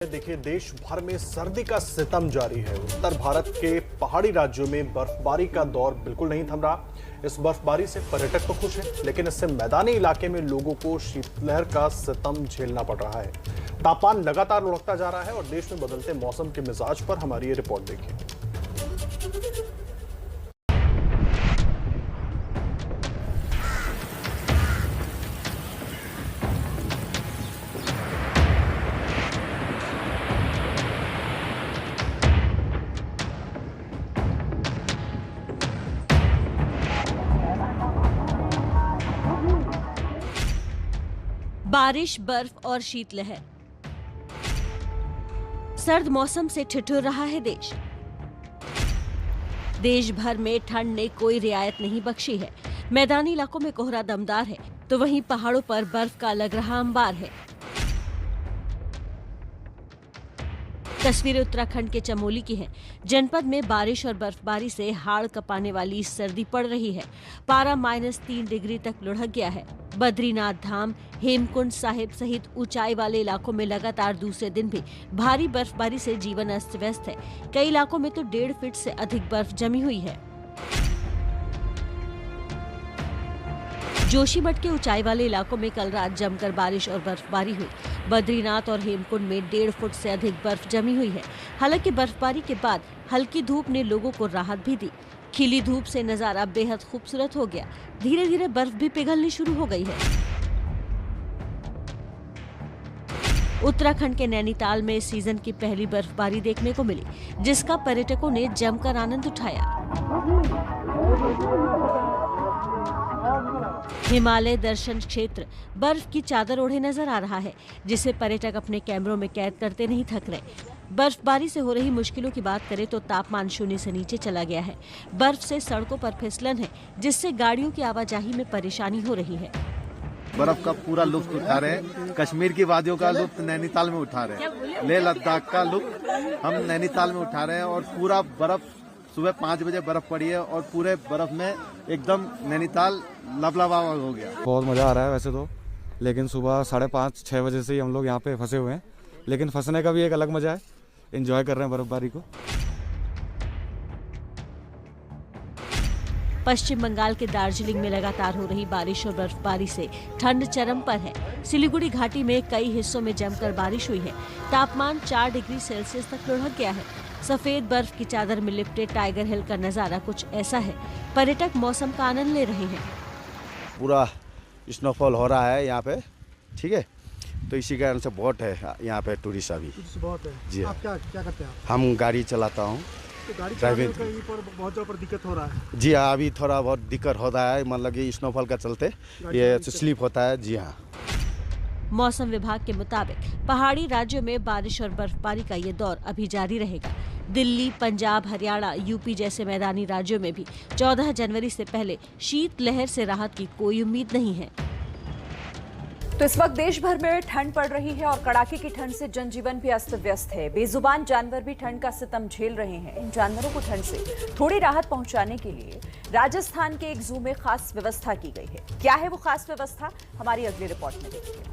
देखिए, देश भर में सर्दी का सितम जारी है। उत्तर भारत के पहाड़ी राज्यों में बर्फबारी का दौर बिल्कुल नहीं थम रहा। इस बर्फबारी से पर्यटक तो खुश हैं, लेकिन इससे मैदानी इलाके में लोगों को शीतलहर का सितम झेलना पड़ रहा है। तापमान लगातार लुढ़कता जा रहा है और देश में बदलते मौसम के मिजाज पर हमारी ये रिपोर्ट देखिए। बारिश, बर्फ और शीतलहर। सर्द मौसम से ठिठुर रहा है देश। देश भर में ठंड ने कोई रियायत नहीं बख्शी है। मैदानी इलाकों में कोहरा दमदार है, तो वहीं पहाड़ों पर बर्फ का लग रहा अंबार है। तस्वीरें उत्तराखंड के चमोली की हैं। जनपद में बारिश और बर्फबारी से हाड़ कपाने वाली सर्दी पड़ रही है। पारा -3 डिग्री तक लुढ़क गया है। बद्रीनाथ धाम, हेमकुंड साहिब सहित ऊंचाई वाले इलाकों में लगातार दूसरे दिन भी भारी बर्फबारी से जीवन अस्त व्यस्त है। कई इलाकों में तो 1.5 फीट से अधिक बर्फ जमी हुई है। जोशीमठ के ऊंचाई वाले इलाकों में कल रात जमकर बारिश और बर्फबारी हुई। बद्रीनाथ और हेमकुंड में 1.5 फुट से अधिक बर्फ जमी हुई है। हालांकि बर्फबारी के बाद हल्की धूप ने लोगों को राहत भी दी। खिली धूप से नजारा बेहद खूबसूरत हो गया। धीरे धीरे बर्फ भी पिघलनी शुरू हो गई है। उत्तराखंड के नैनीताल में इस सीजन की पहली बर्फबारी देखने को मिली, जिसका पर्यटकों ने जमकर आनंद उठाया। हिमालय दर्शन क्षेत्र बर्फ की चादर ओढ़े नजर आ रहा है, जिसे पर्यटक अपने कैमरों में कैद करते नहीं थक रहे। बर्फबारी से हो रही मुश्किलों की बात करें तो तापमान 0 से नीचे चला गया है। बर्फ से सड़कों पर फिसलन है, जिससे गाड़ियों की आवाजाही में परेशानी हो रही है। बर्फ का पूरा लुत्फ उठा रहे हैं। कश्मीर की वादियों का लुत्फ नैनीताल में उठा रहे हैं। लेह लद्दाख का लुत्फ हम नैनीताल में उठा रहे हैं और पूरा बर्फ सुबह 5 बजे बर्फ पड़ी है और पूरे बर्फ में एकदम नैनीताल लबलबा हो गया। बहुत मजा आ रहा है वैसे तो, लेकिन सुबह 5:30-6 बजे से ही हम लोग यहाँ पे फंसे हुए हैं, लेकिन फंसने का भी एक अलग मजा है। एंजॉय कर रहे हैं बर्फबारी को। पश्चिम बंगाल के दार्जिलिंग में लगातार हो रही बारिश और बर्फबारी से ठंड चरम पर है। सिलीगुड़ी घाटी में कई हिस्सों में जमकर बारिश हुई है। तापमान 4 डिग्री सेल्सियस तक लुढ़क गया है। सफेद बर्फ की चादर में लिपटे टाइगर हिल का नजारा कुछ ऐसा है। पर्यटक मौसम का आनंद ले रहे हैं। पूरा स्नोफॉल हो रहा है यहाँ पे, ठीक है, तो इसी कारण से बहुत है यहाँ पे टूरिस्ट अभी बहुत है। जी। आप क्या करते हैं? हम गाड़ी चलाता हूँ। तो गाड़ी चलाने में कहीं पर बहुत जगह पर दिक्कत हो रहा है? जी हाँ, अभी थोड़ा बहुत दिक्कत होता है, मतलब कि स्नोफॉल का चलते ये स्लिप होता है। जी हाँ। मौसम विभाग के मुताबिक पहाड़ी राज्यों में बारिश और बर्फबारी का ये दौर अभी जारी रहेगा। दिल्ली, पंजाब, हरियाणा, यूपी जैसे मैदानी राज्यों में भी 14 जनवरी से पहले शीतलहर से राहत की कोई उम्मीद नहीं है। तो इस वक्त देश भर में ठंड पड़ रही है और कड़ाके की ठंड से जनजीवन भी अस्त व्यस्त है। बेजुबान जानवर भी ठंड का सितम झेल रहे हैं। इन जानवरों को ठंड से थोड़ी राहत पहुंचाने के लिए राजस्थान के एक जू में खास व्यवस्था की गई है। क्या है वो खास व्यवस्था, हमारी अगली रिपोर्ट में देखिए।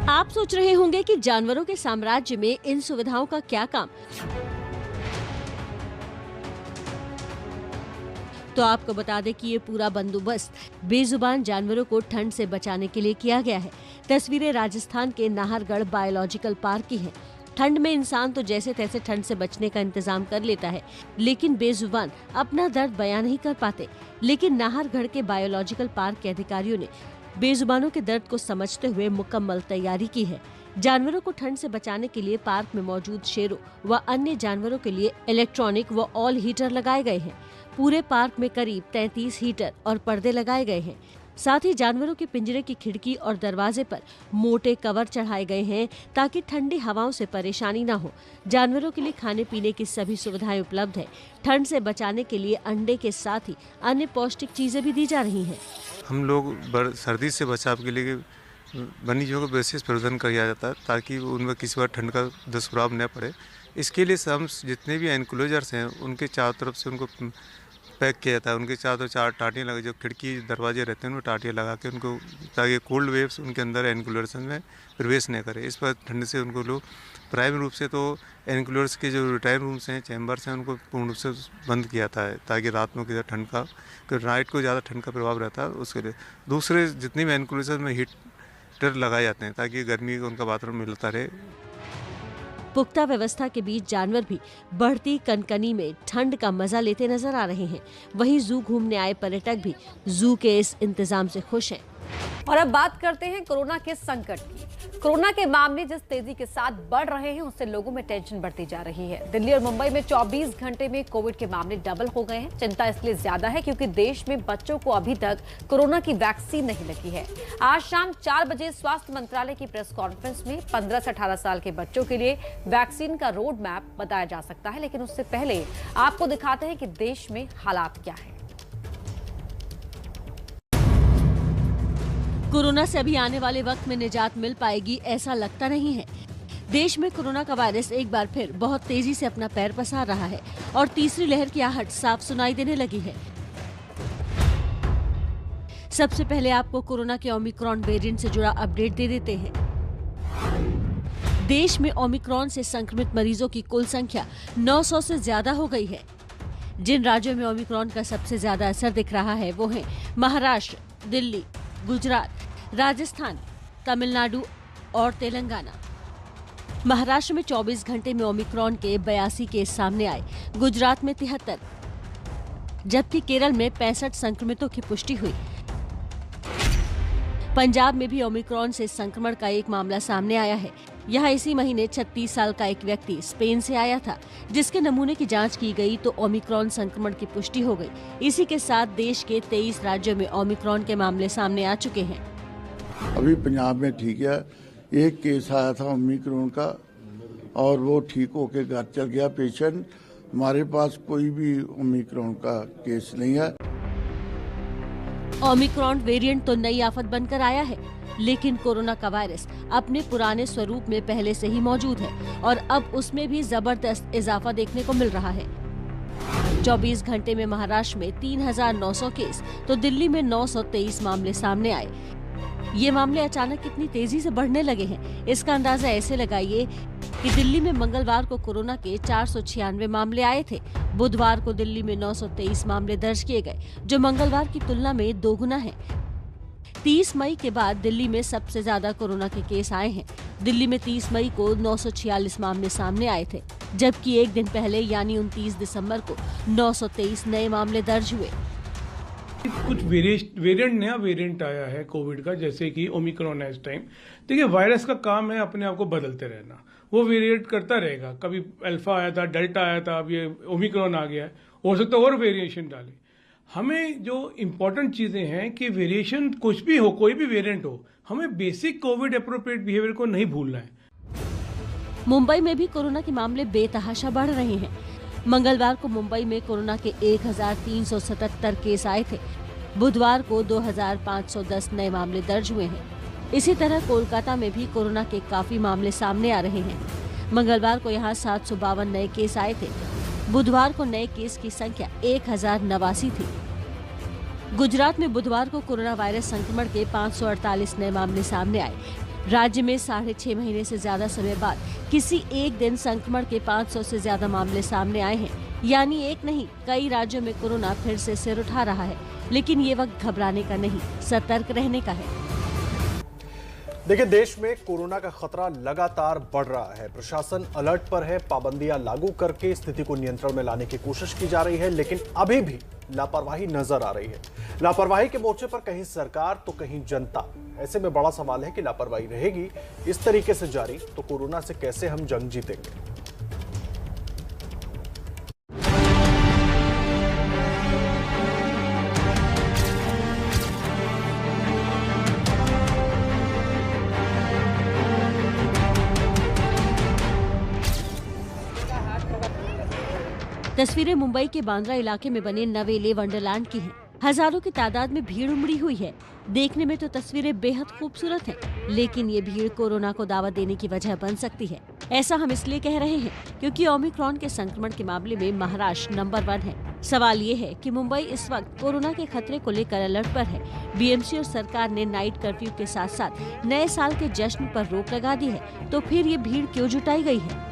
आप सोच रहे होंगे कि जानवरों के साम्राज्य में इन सुविधाओं का क्या काम, तो आपको बता दें कि ये पूरा बंदोबस्त बेजुबान जानवरों को ठंड से बचाने के लिए किया गया है। तस्वीरें राजस्थान के नाहरगढ़ बायोलॉजिकल पार्क की हैं। ठंड में इंसान तो जैसे तैसे ठंड से बचने का इंतजाम कर लेता है, लेकिन बेजुबान अपना दर्द बयां नहीं कर पाते। लेकिन नाहरगढ़ के बायोलॉजिकल पार्क के अधिकारियों ने बेजुबानों के दर्द को समझते हुए मुकम्मल तैयारी की है। जानवरों को ठंड से बचाने के लिए पार्क में मौजूद शेरों व अन्य जानवरों के लिए इलेक्ट्रॉनिक व ऑल हीटर लगाए गए हैं। पूरे पार्क में करीब 33 हीटर और पर्दे लगाए गए हैं। साथ ही जानवरों के पिंजरे की खिड़की और दरवाजे पर मोटे कवर चढ़ाए गए हैं ताकि ठंडी हवाओं से परेशानी न हो। जानवरों के लिए खाने पीने की सभी सुविधाएं उपलब्ध है। ठंड से बचाने के लिए अंडे के साथ ही अन्य पौष्टिक चीजें भी दी जा रही हैं। हम लोग सर्दी से बचाव के लिए वन्यजीवों का विशेष प्रबंधन किया जाता है ताकि उनमें किसी बार ठंड का दुष्प्रभाव न पड़े। इसके लिए हम जितने भी एनक्लोजर्स हैं उनके चारों तरफ से उनको पैक किया जाता है। उनके चार टाटियाँ लगा, जो खिड़की दरवाजे रहते हैं उनको टाटियाँ लगा के उनको, ताकि कोल्ड वेव्स उनके अंदर एनक्लोजर में प्रवेश न करे। इस पर ठंड से उनको लोग प्राइमरी रूप से तो एनक्लोजर्स के जो रिटायर रूम्स हैं, चैम्बर्स हैं, उनको पूर्ण रूप से बंद किया जाता है ताकि रात में किसी ठंड का, नाइट को ज़्यादा ठंड का प्रभाव रहता है उसके लिए। दूसरे जितने भी एनक्लोजर में हीटर लगाए जाते हैं ताकि गर्मी का उनका वातावरण मिलता रहे। पुख्ता व्यवस्था के बीच जानवर भी बढ़ती कनकनी में ठंड का मजा लेते नजर आ रहे हैं। वहीं जू घूमने आए पर्यटक भी जू के इस इंतजाम से खुश हैं। और अब बात करते हैं कोरोना के संकट की। कोरोना के मामले जिस तेजी के साथ बढ़ रहे हैं उससे लोगों में टेंशन बढ़ती जा रही है। दिल्ली और मुंबई में 24 घंटे में कोविड के मामले डबल हो गए हैं। चिंता इसलिए ज्यादा है क्योंकि देश में बच्चों को अभी तक कोरोना की वैक्सीन नहीं लगी है। आज शाम 4 बजे स्वास्थ्य मंत्रालय की प्रेस कॉन्फ्रेंस में 15 से 18 साल के बच्चों के लिए वैक्सीन का रोड मैप बताया जा सकता है, लेकिन उससे पहले आपको दिखाते हैं कि देश में हालात क्या है। कोरोना से अभी आने वाले वक्त में निजात मिल पाएगी ऐसा लगता नहीं है। देश में कोरोना का वायरस एक बार फिर बहुत तेजी से अपना पैर पसार रहा है और तीसरी लहर की आहट साफ सुनाई देने लगी है। सबसे पहले आपको कोरोना के ओमिक्रॉन वेरिएंट से जुड़ा अपडेट दे देते हैं। देश में ओमिक्रॉन से संक्रमित मरीजों की कुल संख्या 900 से ज्यादा हो गई है। जिन राज्यों में ओमिक्रॉन का सबसे ज्यादा असर दिख रहा है वो हैं महाराष्ट्र, दिल्ली, गुजरात, राजस्थान, तमिलनाडु और तेलंगाना। महाराष्ट्र में 24 घंटे में ओमिक्रॉन के 82 केस सामने आए, गुजरात में 73, जबकि केरल में 65 संक्रमितों की पुष्टि हुई। पंजाब में भी ओमिक्रॉन से संक्रमण का एक मामला सामने आया है। यहाँ इसी महीने 36 साल का एक व्यक्ति स्पेन से आया था, जिसके नमूने की जांच की गई तो ओमिक्रॉन संक्रमण की पुष्टि हो गई। इसी के साथ देश के 23 राज्यों में ओमिक्रॉन के मामले सामने आ चुके हैं। अभी पंजाब में ठीक है, एक केस आया था ओमिक्रॉन का और वो ठीक होके घर चल गया पेशेंट। हमारे पास कोई भी ओमिक्रॉन का केस नहीं है। ओमिक्रॉन वेरिएंट तो नई आफत बनकर आया है, लेकिन कोरोना का वायरस अपने पुराने स्वरूप में पहले से ही मौजूद है और अब उसमें भी जबरदस्त इजाफा देखने को मिल रहा है। 24 घंटे में महाराष्ट्र में 3,900 केस तो दिल्ली में 923 मामले सामने आए। ये मामले अचानक कितनी तेजी से बढ़ने लगे हैं, इसका अंदाजा ऐसे लगाइए कि दिल्ली में मंगलवार को कोरोना के 496 मामले आए थे। बुधवार को दिल्ली में 923 मामले दर्ज किए गए, जो मंगलवार की तुलना में दोगुना है। 30 मई के बाद दिल्ली में सबसे ज्यादा कोरोना के केस आए हैं। दिल्ली में 30 मई को 946 मामले सामने आए थे, जबकि एक दिन पहले यानी 29 दिसंबर को 923 नए मामले दर्ज हुए। कुछ नया वेरिएंट आया है कोविड का, जैसे कि ओमिक्रॉन है इस टाइम। देखिए, वायरस का काम है अपने आप को बदलते रहना, वो वेरिएंट करता रहेगा। कभी अल्फा आया था, डेल्टा आया था, अब ये ओमिक्रॉन आ गया है, हो सकता है और वेरिएशन डाले। हमें जो इम्पोर्टेंट चीजें हैं कि वेरिएशन कुछ भी हो, कोई भी वेरिएंट हो, हमें बेसिक कोविड एप्रोप्रिएट बिहेवियर को नहीं भूलना है। मुंबई में भी कोरोना के मामले बेतहाशा बढ़ रहे हैं। मंगलवार को मुंबई में कोरोना के 1,377 केस आए थे। बुधवार को 2,510 नए मामले दर्ज हुए हैं। इसी तरह कोलकाता में भी कोरोना के काफी मामले सामने आ रहे हैं। मंगलवार को यहाँ 752 नए केस आए थे। बुधवार को नए केस की संख्या 1,089 थी। गुजरात में बुधवार को कोरोना वायरस संक्रमण के 548 नए मामले सामने आए। राज्य में 6.5 महीने से ज्यादा समय बाद किसी एक दिन संक्रमण के 500 से ज्यादा मामले सामने आए हैं। यानी एक नहीं, कई राज्यों में कोरोना फिर से सिर उठा रहा है। लेकिन ये वक्त घबराने का नहीं, सतर्क रहने का है। देखिए, देश में कोरोना का खतरा लगातार बढ़ रहा है। प्रशासन अलर्ट पर है, पाबंदियां लागू करके स्थिति को नियंत्रण में लाने की कोशिश की जा रही है, लेकिन अभी भी लापरवाही नजर आ रही है। लापरवाही के मोर्चे पर कहीं सरकार तो कहीं जनता। ऐसे में बड़ा सवाल है कि लापरवाही रहेगी इस तरीके से जारी तो कोरोना से कैसे हम जंग जीतेंगे। तस्वीरें मुंबई के बांद्रा इलाके में बने नवेले वंडरलैंड की हैं। हजारों की तादाद में भीड़ उमड़ी हुई है। देखने में तो तस्वीरें बेहद खूबसूरत हैं, लेकिन ये भीड़ कोरोना को दावत देने की वजह बन सकती है। ऐसा हम इसलिए कह रहे हैं क्योंकि ओमिक्रॉन के संक्रमण के मामले में महाराष्ट्र नंबर 1 है। सवाल ये है कि मुंबई इस वक्त कोरोना के खतरे को लेकर अलर्ट पर है। बीएमसी और सरकार ने नाइट कर्फ्यू के साथ साथ नए साल के जश्न पर रोक लगा दी है, तो फिर ये भीड़ क्यों जुटाई गई है?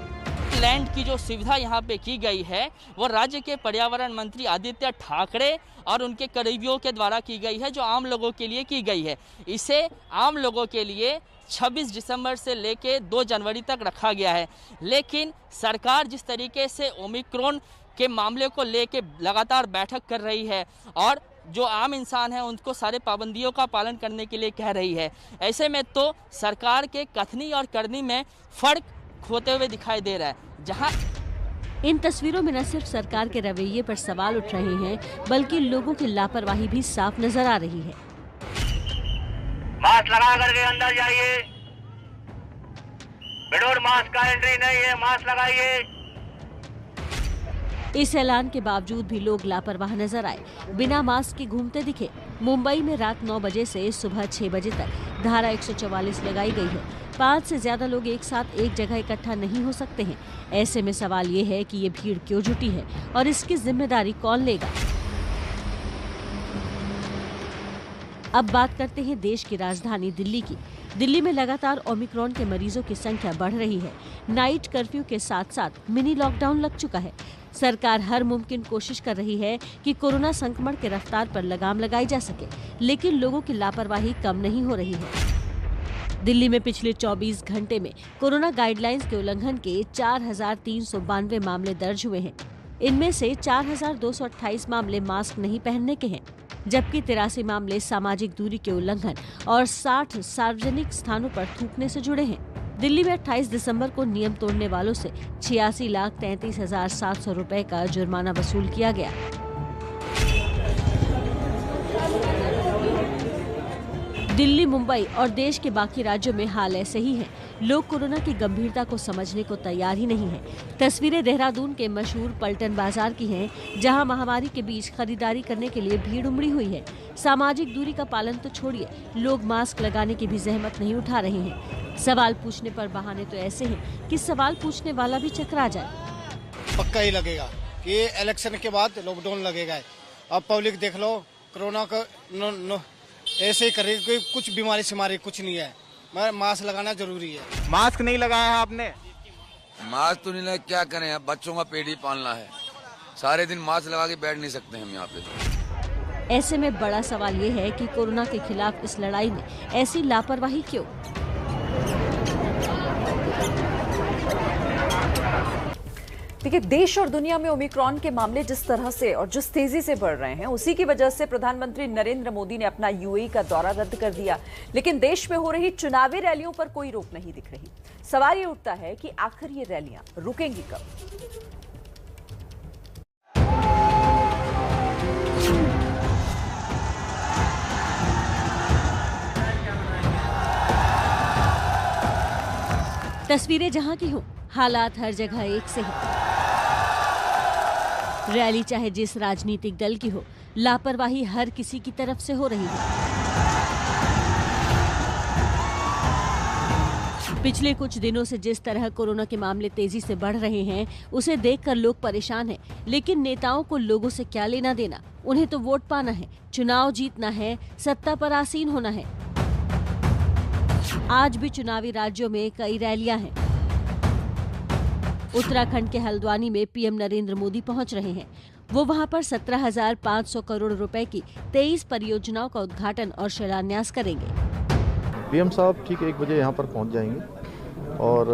लैंड की जो सुविधा यहाँ पे की गई है वो राज्य के पर्यावरण मंत्री आदित्य ठाकरे और उनके करीबियों के द्वारा की गई है, जो आम लोगों के लिए की गई है। इसे आम लोगों के लिए 26 दिसंबर से लेके 2 जनवरी तक रखा गया है। लेकिन सरकार जिस तरीके से ओमिक्रॉन के मामले को लेके लगातार बैठक कर रही है और जो आम इंसान है उनको सारे पाबंदियों का पालन करने के लिए कह रही है, ऐसे में तो सरकार के कथनी और करनी में फर्क होते हुए दिखाई दे रहा है। जहां इन तस्वीरों में न सिर्फ सरकार के रवैये पर सवाल उठ रहे हैं, बल्कि लोगों की लापरवाही भी साफ नजर आ रही है। मास्क लगा करके अंदर जाइए, बिना मास्क का एंट्री नहीं है, मास्क लगाइए। इस ऐलान के बावजूद भी लोग लापरवाह नजर आए, बिना मास्क के घूमते दिखे। मुंबई में रात 9 बजे से सुबह 6 बजे तक धारा 144 लगाई गई है। 5 से ज्यादा लोग एक साथ एक जगह इकट्ठा नहीं हो सकते हैं। ऐसे में सवाल ये है कि ये भीड़ क्यों जुटी है और इसकी जिम्मेदारी कौन लेगा? अब बात करते हैं देश की राजधानी दिल्ली की। दिल्ली में लगातार ओमिक्रॉन के मरीजों की संख्या बढ़ रही है। नाइट कर्फ्यू के साथ साथ मिनी लॉकडाउन लग चुका है। सरकार हर मुमकिन कोशिश कर रही है कि कोरोना संक्रमण के रफ्तार पर लगाम लगाई जा सके, लेकिन लोगों की लापरवाही कम नहीं हो रही है। दिल्ली में पिछले 24 घंटे में कोरोना गाइडलाइंस के उल्लंघन के 4,392 मामले दर्ज हुए हैं। इनमें से 4,228 मामले मास्क नहीं पहनने के हैं, जबकि 83 मामले सामाजिक दूरी के उल्लंघन और 60 सार्वजनिक स्थानों पर थूकने से जुड़े हैं। दिल्ली में 28 दिसंबर को नियम तोड़ने वालों से 86,33,700 रुपए का जुर्माना वसूल किया गया। दिल्ली, मुंबई और देश के बाकी राज्यों में हाल ऐसे ही है। लोग कोरोना की गंभीरता को समझने को तैयार ही नहीं है। तस्वीरें देहरादून के मशहूर पलटन बाजार की हैं, जहां महामारी के बीच खरीदारी करने के लिए भीड़ उमड़ी हुई है। सामाजिक दूरी का पालन तो छोड़िए, लोग मास्क लगाने की भी जहमत नहीं उठा रहे हैं। सवाल पूछने पर बहाने तो ऐसे हैं कि सवाल पूछने वाला भी चकरा जाए। पक्का ही लगेगा कि इलेक्शन के बाद लॉकडाउन लगेगा। अब पब्लिक देख लो, कोरोना का ऐसे ही करेगी, कोई कुछ बीमारी शिमारी कुछ नहीं है, मगर मास्क लगाना जरूरी है। मास्क नहीं लगाया है आपने? मास्क तो नहीं लगा, क्या करें, अब बच्चों का पेट ही पालना है। सारे दिन मास्क लगा के बैठ नहीं सकते हम यहाँ पे। ऐसे में बड़ा सवाल ये है कि कोरोना के खिलाफ इस लड़ाई में ऐसी लापरवाही क्यों? देखिए, देश और दुनिया में ओमिक्रॉन के मामले जिस तरह से और जिस तेजी से बढ़ रहे हैं, उसी की वजह से प्रधानमंत्री नरेंद्र मोदी ने अपना यूएई का दौरा रद्द कर दिया। लेकिन देश में हो रही चुनावी रैलियों पर कोई रोक नहीं दिख रही। सवाल ये उठता है कि आखिर ये रैलियां रुकेंगी कब? तस्वीरें जहां की हों, हालात हर जगह एक से हैं। रैली चाहे जिस राजनीतिक दल की हो, लापरवाही हर किसी की तरफ से हो रही है। पिछले कुछ दिनों से जिस तरह कोरोना के मामले तेजी से बढ़ रहे हैं, उसे देखकर लोग परेशान हैं। लेकिन नेताओं को लोगों से क्या लेना देना? उन्हें तो वोट पाना है, चुनाव जीतना है, सत्ता पर आसीन होना है। आज भी चुनावी राज्यों में कई रैलियां हैं। उत्तराखंड के हल्द्वानी में पीएम नरेंद्र मोदी पहुंच रहे हैं। वो वहां पर 17,500 करोड़ रुपए की 23 परियोजनाओं का उद्घाटन और शिलान्यास करेंगे। पीएम साहब ठीक 1 बजे यहाँ पर पहुंच जाएंगे और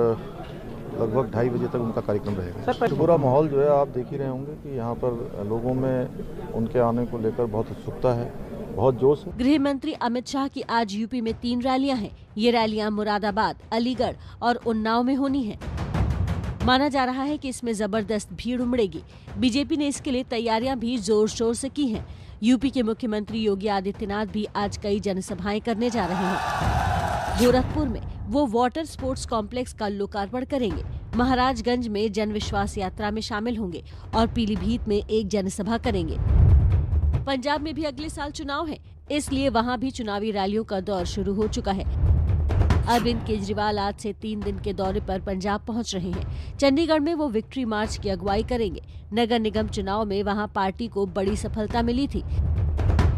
लगभग 2:30 बजे तक उनका कार्यक्रम रहेगा। तो पूरा माहौल जो है आप देख ही रहे होंगे कि यहाँ पर लोगों में उनके आने को लेकर बहुत उत्सुकता है, बहुत जोश है। गृह मंत्री अमित शाह की आज यूपी में 3 रैलियां हैं। ये रैलियां मुरादाबाद, अलीगढ़ और उन्नाव में होनी है। माना जा रहा है कि इसमें जबरदस्त भीड़ उमड़ेगी। बीजेपी ने इसके लिए तैयारियां भी जोर शोर से की हैं। यूपी के मुख्यमंत्री योगी आदित्यनाथ भी आज कई जनसभाएं करने जा रहे हैं। गोरखपुर में वो वाटर स्पोर्ट्स कॉम्प्लेक्स का लोकार्पण करेंगे। महाराजगंज में जन विश्वास यात्रा में शामिल होंगे और पीलीभीत में एक जनसभा करेंगे। पंजाब में भी अगले साल चुनाव है। इसलिए वहां भी चुनावी रैलियों का दौर शुरू हो चुका है। अरविंद केजरीवाल आज से 3 दिन के दौरे पर पंजाब पहुंच रहे हैं। चंडीगढ़ में वो विक्ट्री मार्च की अगुवाई करेंगे। नगर निगम चुनाव में वहां पार्टी को बड़ी सफलता मिली थी।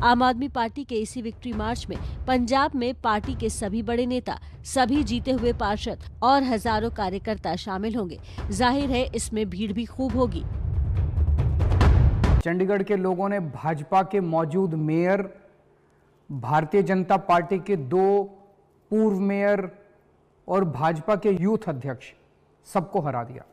आम आदमी पार्टी के इसी विक्ट्री मार्च में पंजाब में पार्टी के सभी बड़े नेता, सभी जीते हुए पार्षद और हजारों कार्यकर्ता शामिल होंगे। जाहिर है इसमें भीड़ भी खूब होगी। चंडीगढ़ के लोगों ने भाजपा के मौजूद मेयर, भारतीय जनता पार्टी के 2 पूर्व मेयर और भाजपा के यूथ अध्यक्ष सबको हरा दिया।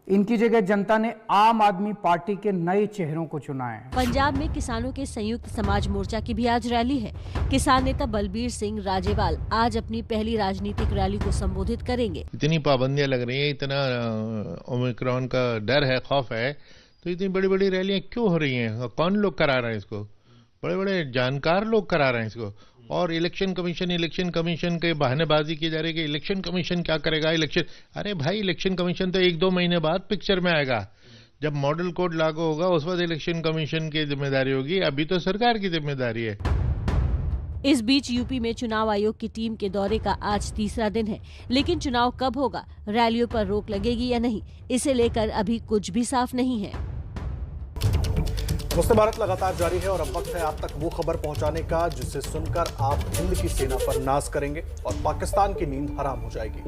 इनकी जगह जनता ने आम आदमी पार्टी के नए चेहरों को चुना है। पंजाब में किसानों के संयुक्त समाज मोर्चा की भी आज रैली है। किसान नेता बलबीर सिंह राजेवाल आज अपनी पहली राजनीतिक रैली को संबोधित करेंगे। इतनी पाबंदियां लग रही है, इतना ओमिक्रॉन का डर है, खौफ है, तो इतनी बड़ी बड़ी रैलियां क्यों हो रही हैं? कौन लोग करा रहे हैं इसको? बड़े बड़े जानकार लोग करा रहे हैं इसको। और इलेक्शन कमीशन के बहानेबाजी की जा रही है कि इलेक्शन कमीशन क्या करेगा। अरे भाई, इलेक्शन कमीशन तो 1-2 महीने बाद पिक्चर में आएगा। जब मॉडल कोड लागू होगा उस वक्त इलेक्शन कमीशन की जिम्मेदारी होगी, अभी तो सरकार की जिम्मेदारी है। इस बीच यूपी में चुनाव आयोग की टीम के दौरे का आज तीसरा दिन है, लेकिन चुनाव कब होगा, रैलियों पर रोक लगेगी या नहीं, इसे लेकर अभी कुछ भी साफ नहीं है। मुस्लिम भारत लगातार जारी है और अब वक्त है आप तक वो खबर पहुंचाने का जिसे सुनकर आप हिंद की सेना पर नाज करेंगे और पाकिस्तान की नींद हराम हो जाएगी।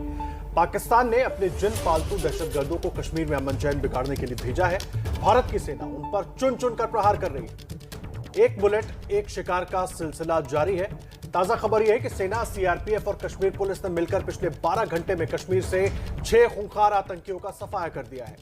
पाकिस्तान ने अपने जिन पालतू दहशतगर्दों को कश्मीर में अमन चैन बिगाड़ने के लिए भेजा है, भारत की सेना उन पर चुन चुन कर प्रहार कर रही है। एक बुलेट एक शिकार का सिलसिला जारी है। ताजा खबर यह है कि सेना, सीआरपीएफ और कश्मीर पुलिस ने मिलकर पिछले 12 घंटे में कश्मीर से 6 खूंखार आतंकियों का सफाया कर दिया है।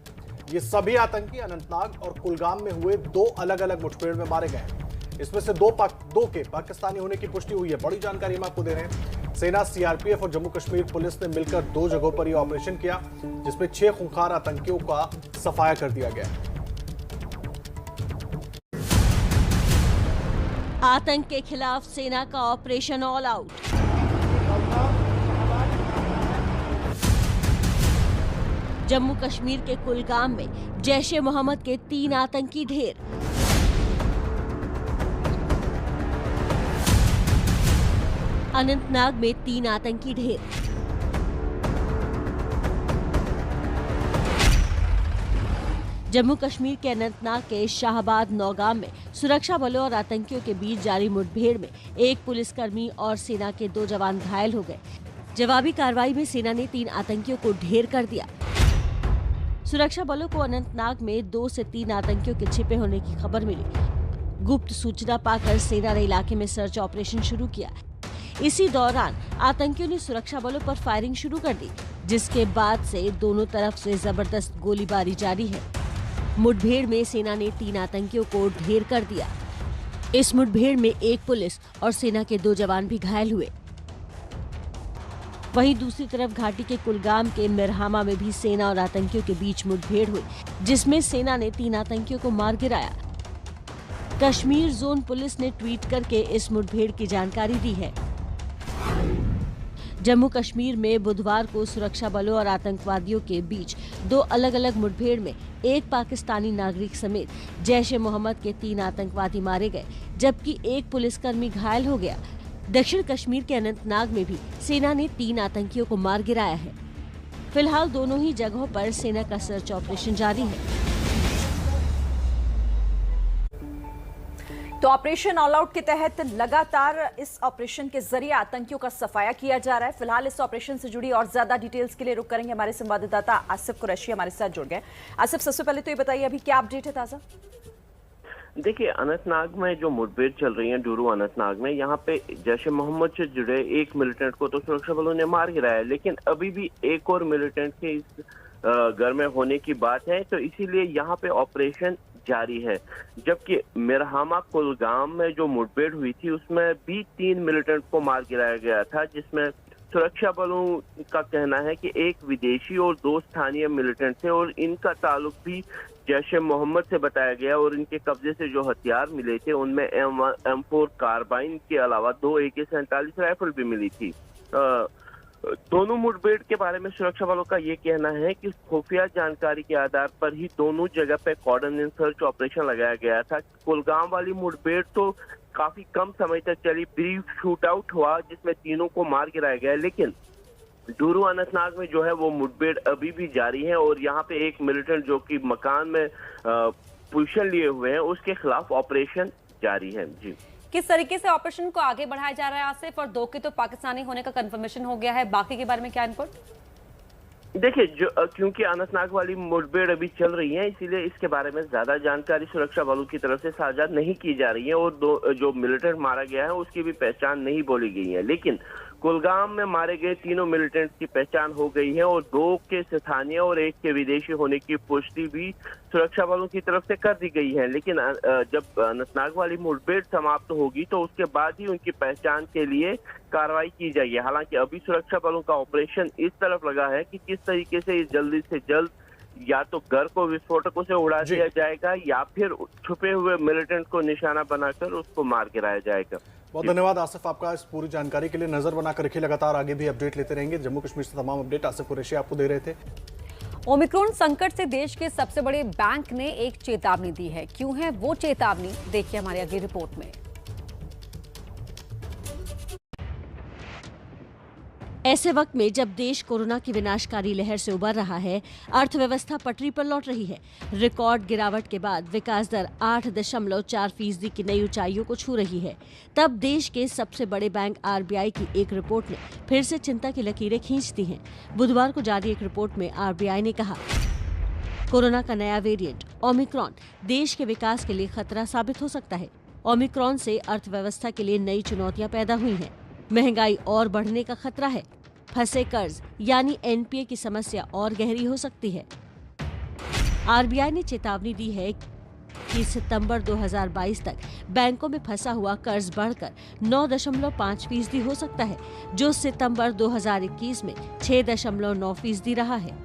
ये सभी आतंकी अनंतनाग और कुलगाम में हुए 2 अलग अलग मुठभेड़ में मारे गए हैं। इसमें से 2 के पाकिस्तानी होने की पुष्टि हुई है। बड़ी जानकारी हम आपको दे रहे हैं। सेना, सीआरपीएफ और जम्मू कश्मीर पुलिस ने मिलकर 2 जगहों पर यह ऑपरेशन किया, जिसमें 6 खूंखार आतंकियों का सफाया कर दिया गया है। आतंक के खिलाफ सेना का operation all out. Jammu Kashmir के कुलगाम में जैश-ए मोहम्मद के 3 आतंकी ढेर। अनंतनाग में 3 आतंकी ढेर। जम्मू कश्मीर के अनंतनाग के शाहबाद नौगाम में सुरक्षा बलों और आतंकियों के बीच जारी मुठभेड़ में 1 पुलिसकर्मी और सेना के 2 जवान घायल हो गए। जवाबी कार्रवाई में सेना ने 3 आतंकियों को ढेर कर दिया। सुरक्षा बलों को अनंतनाग में 2 से 3 आतंकियों के छिपे होने की खबर मिली। गुप्त सूचना पाकर सेना ने इलाके में सर्च ऑपरेशन शुरू किया। इसी दौरान आतंकियों ने सुरक्षा बलों पर फायरिंग शुरू कर दी, जिसके बाद से दोनों तरफ से जबरदस्त गोलीबारी जारी है। मुठभेड़ में सेना ने 3 आतंकियों को ढेर कर दिया। इस मुठभेड़ में 1 पुलिस और सेना के 2 जवान भी घायल हुए। वहीं दूसरी तरफ घाटी के कुलगाम के मिरहामा में भी सेना और आतंकियों के बीच मुठभेड़ हुई, जिसमें सेना ने 3 आतंकियों को मार गिराया। कश्मीर जोन पुलिस ने ट्वीट करके इस मुठभेड़ की जानकारी दी है। जम्मू कश्मीर में बुधवार को सुरक्षा बलों और आतंकवादियों के बीच 2 अलग अलग मुठभेड़ में 1 पाकिस्तानी नागरिक समेत जैश-ए मोहम्मद के 3 आतंकवादी मारे गए, जबकि 1 पुलिसकर्मी घायल हो गया। दक्षिण कश्मीर के अनंतनाग में भी सेना ने 3 आतंकियों को मार गिराया है। फिलहाल दोनों ही जगहों पर सेना का सर्च ऑपरेशन जारी है। तो ऑपरेशन ऑल आउट के तहत लगातार इस ऑपरेशन के जरिए आतंकियों का सफाया किया जा रहा है। फिलहाल इस ऑपरेशन से जुड़ी और ज्यादा डिटेल्स के लिए रुक करेंगे। हमारे संवाददाता आसिफ कुरैशी हमारे साथ जुड़ गए। आसिफ, सबसे पहले तो ये बताइए अभी क्या अपडेट है ताजा? देखिए, अनंतनाग में जो मुठभेड़ चल रही है डूरू अनंतनाग में, यहाँ पे जैश-ए मोहम्मद से जुड़े 1 मिलिटेंट को तो सुरक्षा बलों ने मार गिराया, लेकिन अभी भी 1 और मिलिटेंट के इस घर में होने की बात है, तो इसीलिए यहाँ पे ऑपरेशन जारी है। जबकि मिरहामा कुलगाम में जो मुठभेड़ हुई थी उसमें भी 3 मिलिटेंट को मार गिराया गया था, जिसमें सुरक्षा बलों का कहना है कि 1 विदेशी और 2 स्थानीय मिलिटेंट थे और इनका ताल्लुक भी जैश-ए मोहम्मद से बताया गया। और इनके कब्जे से जो हथियार मिले थे उनमें M4 कार्बाइन के अलावा 2 AK-47 राइफल भी मिली थी। दोनों मुठभेड़ के बारे में सुरक्षा बलों का ये कहना है कि खुफिया जानकारी के आधार पर ही दोनों जगह पे कॉर्डन इन सर्च ऑपरेशन लगाया गया था। कुलगाम वाली मुठभेड़ तो काफी कम समय तक चली, ब्रीफ शूट आउट हुआ जिसमें तीनों को मार गिराया गया, लेकिन डूरू अनंतनाग में जो है वो मुठभेड़ अभी भी जारी है और यहाँ पे एक मिलिटेंट जो कि मकान में पोजीशन लिए हुए हैं उसके खिलाफ ऑपरेशन जारी है। जी, किस तरीके से ऑपरेशन को आगे बढ़ाया जा रहा है आसिफ? और 2 के तो पाकिस्तानी होने का कंफर्मेशन हो गया है, बाकी के बारे में क्या इनपुट? देखिए, क्योंकि अनंतनाग वाली मुठभेड़ अभी चल रही है, इसीलिए इसके बारे में ज्यादा जानकारी सुरक्षा बलों की तरफ से साझा नहीं की जा रही है और जो मिलिटेंट मारा गया है उसकी भी पहचान नहीं बोली गई है। लेकिन कुलगाम में मारे गए तीनों मिलिटेंट्स की पहचान हो गई है और 2 के स्थानीय और 1 के विदेशी होने की पुष्टि भी सुरक्षा बलों की तरफ से कर दी गई है। लेकिन जब अनंतनाग वाली मुठभेड़ समाप्त होगी तो उसके बाद ही उनकी पहचान के लिए कार्रवाई की जाएगी। हालांकि अभी सुरक्षा बलों का ऑपरेशन इस तरफ लगा है कि किस तरीके से जल्दी से जल्द या तो घर को विस्फोटकों से उड़ा दिया जाएगा या फिर छुपे हुए मिलिटेंट को निशाना बनाकर उसको मार गिराया जाएगा। बहुत धन्यवाद आसिफ आपका इस पूरी जानकारी के लिए। नजर बनाकर रखिए, लगातार आगे भी अपडेट लेते रहेंगे। जम्मू कश्मीर से तमाम अपडेट आसिफ कुरैशी आपको दे रहे थे। ओमिक्रॉन संकट से देश के सबसे बड़े बैंक ने एक चेतावनी दी है। क्यों है वो चेतावनी, देखिए हमारी अगली रिपोर्ट में। ऐसे वक्त में जब देश कोरोना की विनाशकारी लहर से उबर रहा है, अर्थव्यवस्था पटरी पर लौट रही है। रिकॉर्ड गिरावट के बाद विकास दर 8.4% की नई ऊंचाइयों को छू रही है। तब देश के सबसे बड़े बैंक आरबीआई की एक रिपोर्ट ने फिर से चिंता की लकीरें खींच दी हैं। बुधवार को जारी एक रिपोर्ट में आरबीआई ने कहा, कोरोना का नया वेरिएंट ओमिक्रॉन देश के विकास के लिए खतरा साबित हो सकता है। ओमिक्रॉन से अर्थव्यवस्था के लिए नई चुनौतियां पैदा हुई हैं। महंगाई और बढ़ने का खतरा है। फंसे कर्ज यानी एनपीए की समस्या और गहरी हो सकती है। आरबीआई ने चेतावनी दी है कि सितंबर 2022 तक बैंकों में फंसा हुआ कर्ज बढ़कर 9.5% हो सकता है, जो सितंबर 2021 में 6.9% रहा है।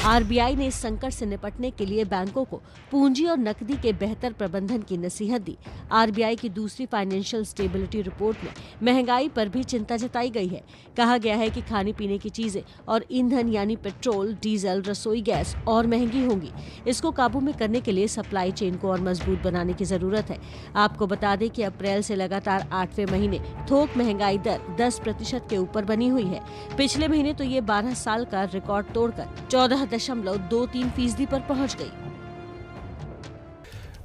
आरबीआई ने इस संकट से निपटने के लिए बैंकों को पूंजी और नकदी के बेहतर प्रबंधन की नसीहत दी। आरबीआई की दूसरी फाइनेंशियल स्टेबिलिटी रिपोर्ट में महंगाई पर भी चिंता जताई गई है। कहा गया है कि खाने पीने की चीजें और ईंधन यानी पेट्रोल, डीजल, रसोई गैस और महंगी होंगी। इसको काबू में करने के लिए सप्लाई चेन को और मजबूत बनाने की जरूरत है। आपको बता दें कि अप्रैल से लगातार 8वें महीने थोक महंगाई दर 10% के ऊपर बनी हुई है। पिछले महीने तो ये 12 साल का रिकॉर्ड तोड़कर 14.23% पर पहुंच गई।